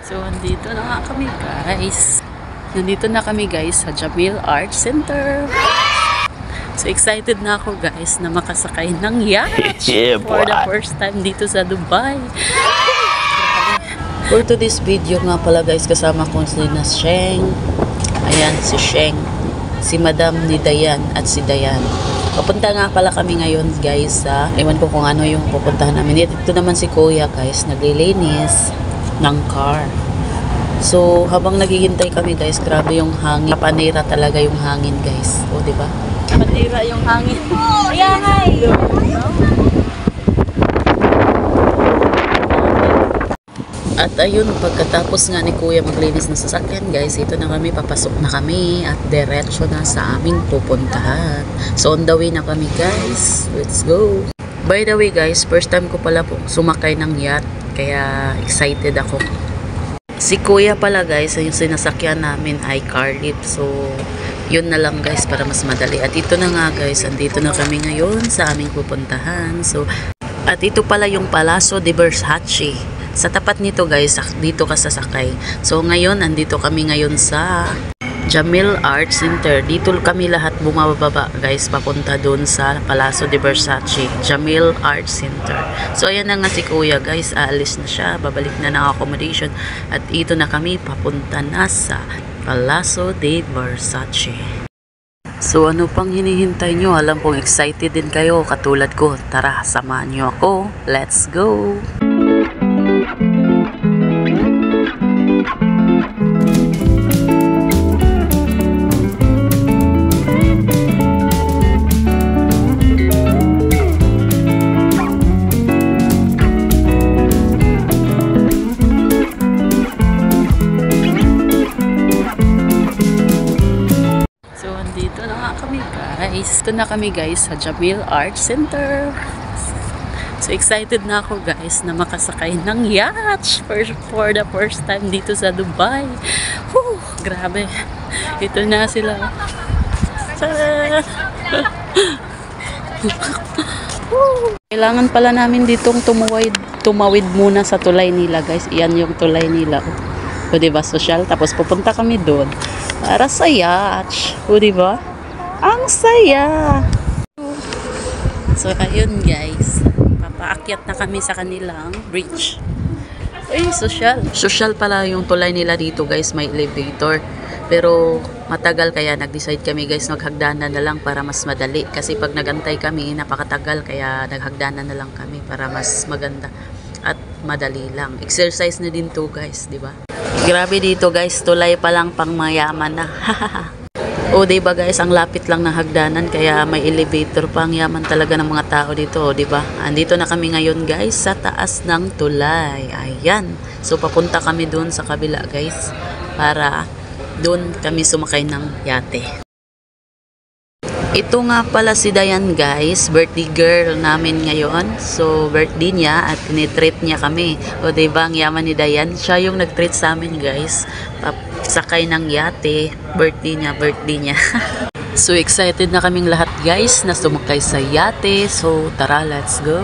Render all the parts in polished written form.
So, nandito na nga kami guys. Nandito na kami guys sa Jamil Art Center. So, excited na ako guys na makasakay ng yacht for the first time dito sa Dubai. For today's video nga pala guys, kasama ko si Sheng. Ayan, si Sheng. Si Madam ni Dayan at si Dayan. Papunta nga pala kami ngayon guys sa, ewan ko kung ano yung pupuntahan namin. Ito naman si Kuya guys, naglilinis ng car. So, habang naghihintay kami guys, grabe yung hangin. Panira talaga yung hangin guys. O, diba? Panira yung hangin. Ayan, ay! At ayun, pagkatapos nga ni Kuya maglinis ng sasakyan guys, ito na kami, papasok na kami at diretso na sa aming pupuntahan. So, on the way na kami guys. Let's go! By the way guys, first time ko pala po sumakay ng yacht. Kaya excited ako. Si Kuya pala guys, yung sinasakyan namin ay car lift. So, yun na lang guys para mas madali. At ito na nga guys, andito na kami ngayon sa aming pupuntahan. So, at ito pala yung Palazzo de Versace. Sa tapat nito guys, dito ka sasakay. So, ngayon, andito kami ngayon sa Jamil Art Center. Dito kami lahat bumababa guys, papunta dun sa Palazzo de Versace, Jamil Art Center. So ayan na nga si Kuya guys, aalis na siya, babalik na ng accommodation. At ito na kami, papunta na sa Palazzo de Versace. So ano pang hinihintay nyo? Alam kong excited din kayo katulad ko. Tara, samahan nyo ako. Let's go! Ito na kami guys sa Jamil Art Center. So excited na ako guys na makasakay ng yacht for the first time dito sa Dubai. Whew, grabe. Ito na sila. Kailangan pala namin ditong tumawid muna sa tulay nila guys. Iyan yung tulay nila. O diba, social? Tapos pupunta kami doon para sa yacht. O diba? Ang saya! So, ayun guys. Papaakyat na kami sa kanilang bridge. Ay, social. Social pala yung tulay nila dito guys. May elevator. Pero, matagal kaya nag-decide kami guys maghagdanan na lang para mas madali. Kasi pag nagantay kami, napakatagal. Kaya naghagdanan na lang kami para mas maganda. At madali lang. Exercise na din to guys, di ba? Grabe dito guys. Tulay pa lang pang mayaman na. O diba guys, ang lapit lang ng hagdanan kaya may elevator pa. Ang yaman talaga ng mga tao dito, o diba? Andito na kami ngayon guys sa taas ng tulay. Ayan. So papunta kami dun sa kabila guys para dun kami sumakay ng yate. Ito nga pala si Dayan guys, birthday girl namin ngayon. So birthday niya at tinitreat niya kami. O diba, ang yaman ni Dayan, siya yung nag-treat sa amin guys. Sakay ng yate, birthday niya. So excited na kaming lahat guys na sumakay sa yate. So tara, let's go!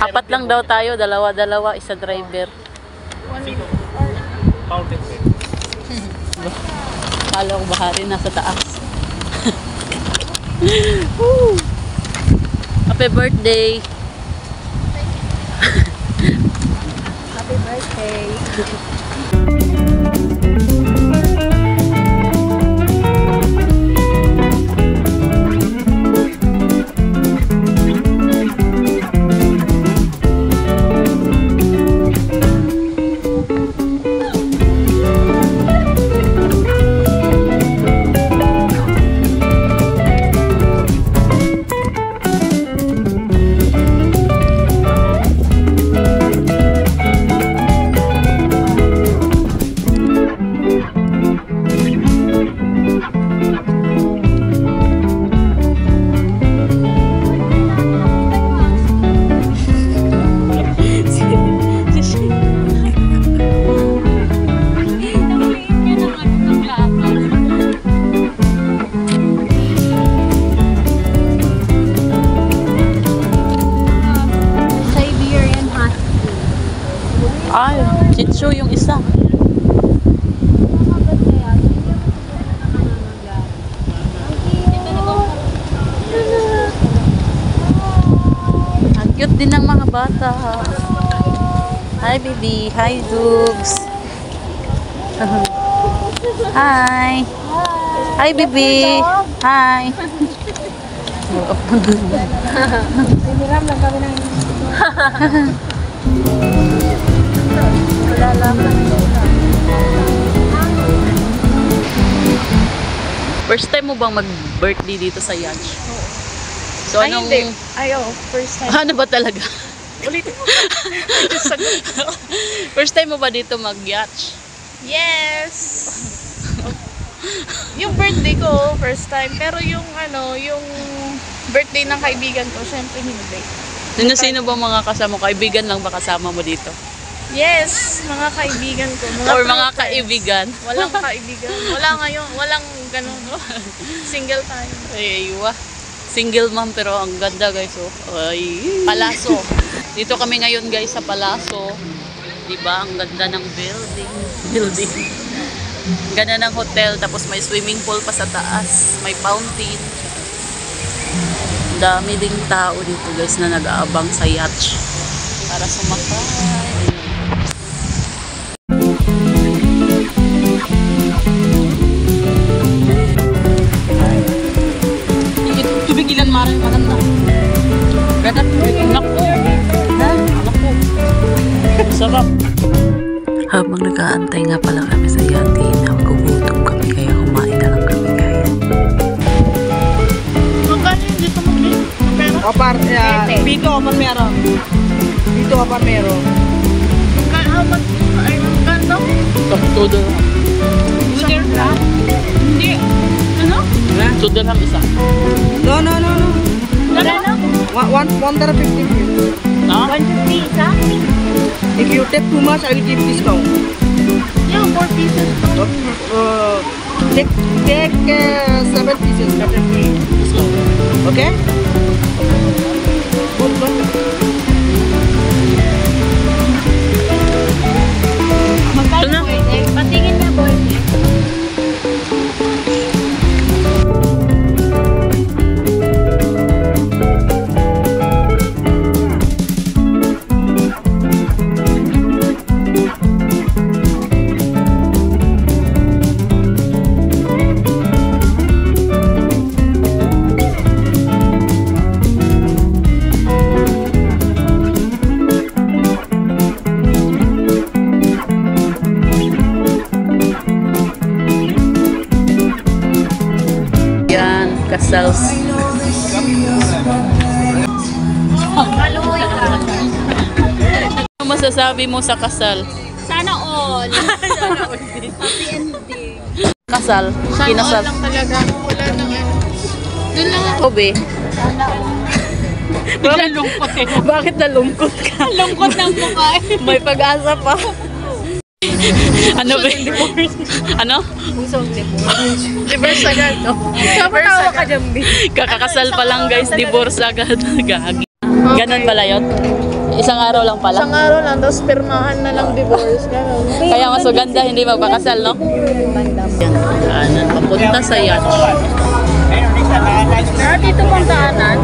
Apat lang daw tayo, dalawa-dalawa, isa driver. Kala ko bahari nasa taas. Happy birthday! Happy birthday! Ay, Chicho yung isa. Ang cute din ng mga bata. Hi, baby. Hi, Dubs. Hi. Hi, baby. Hi. Hiniram lang kami ng First time mo bang mag-birthday dito sa Yacht? So, anong... Ay, first time. Ano ba talaga? Ulitin mo. First time mo ba dito mag-yacht? Yes! Yung birthday ko, first time. Pero yung yung birthday ng kaibigan ko, syempre hindi. Sino ba mga kasama mo? Kaibigan lang ba kasama mo dito? Yes, mga kaibigan ko. Or mga friends. kaibigan? Walang kaibigan. Wala ngayon. Walang ganun. No? Single tayo. Ay, wah. Single mom pero ang ganda guys. Oh. Ay. Palaso. Dito kami ngayon guys sa Palaso. Diba? Ang ganda ng building. Ganda ng hotel. Tapos may swimming pool pa sa taas. May fountain. Dami ding tao dito guys na nag-aabang sa yacht para sumakay. Tubigilan maran maganda. Ganda. Naku. Naku. Sarap. Habang nag-aantay nga pala kami sa yate, nagugutom kami kaya kumain na lang kami guys. Magkano yung dito mag-live? Opar, Vito opar meron. Vito opar meron. Magkano? Todo. Hindi. Ano? Todo lang isa. No. Magkano? 150. No? 150 isa? If you take too much, I will give discount. Yeah, 4 pieces. Take 7 pieces, better discount. Okay? Good. Magkano po eh? Patingin na boy. Kasal. Ano masasabi mo sa kasal? Sana all. Sana all. Happy ending. Kasal. Sana Kinasal. all lang talaga. Wala nang ano. Doon lang ako. Kobe. Sana all. Bigla lungkot eh. Bakit nalungkot ka? Lungkot ng mukha eh. May pag-asa pa. Ano ba? Ano? Pusong divorce. Divorce agad. Kapatawa ka dyan, B. Kakakasal pa lang guys, divorce agad. Gagi. Ganon pala yun? Isang araw lang pala. Isang araw lang, tapos pirmahan na lang divorce. Ganun. Kaya mas maganda hindi magpakasal, no? Yan, daanan papunta sa yacht. Dito pong daanan.